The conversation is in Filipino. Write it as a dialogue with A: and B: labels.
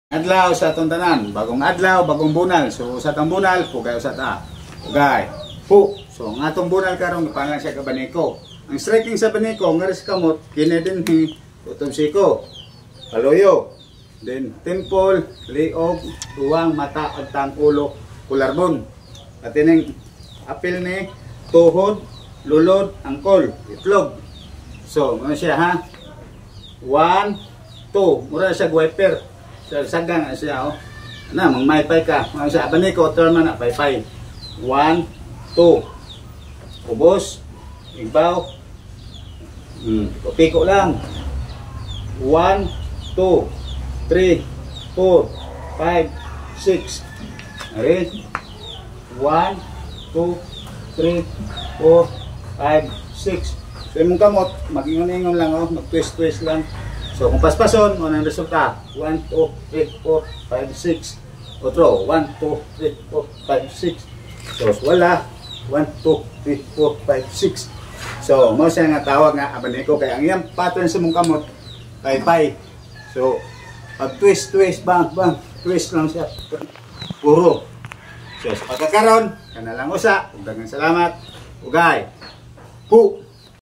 A: Adlaw sa atong tanan, bagong adlaw, bagong bunal. So sa atong bunal, pugay sa ta. Pugay. Pu. So ang atong bunal karon gipangalan siya ka Baniko. Ang striking sa Baniko nga res kamot kini dinhi utom siko. Paloyo. Then temple, liog, tuwang mata ug tang ulo, kularbon. At ining apil ni tuhod, lulod, angkol, itlog. So ano siya ha? 1, 2. Mura siya wiper. So, sagang siya, oh. Na, mangmaypay ka. Mga siya, Baniko, terma na, paypay. 1, 2. Ubos. Igbaw. Piko lang. 1, 2, 3, 4, 5, 6. Okay? 1, 2, 3, 4, 5, 6. So, yung kamot, mag-ingon-ingon lang, oh. Mag-twist-twist lang. So kung paspason, ano ang resulta? 1, 2, 3, 4, 5, 6. Otro, 1, 2, 3, 4, 5, 6. So wala, 1, 2, 3, 4, 5, 6. So mo siya nga tawag nga Baniko kay ang iyang pattern sa mong kamot pay. So pag twist, bang, twist lang siya. Puro. So sa pagkakaroon, kana lang usa, ug daghang salamat. Ugay. Pu.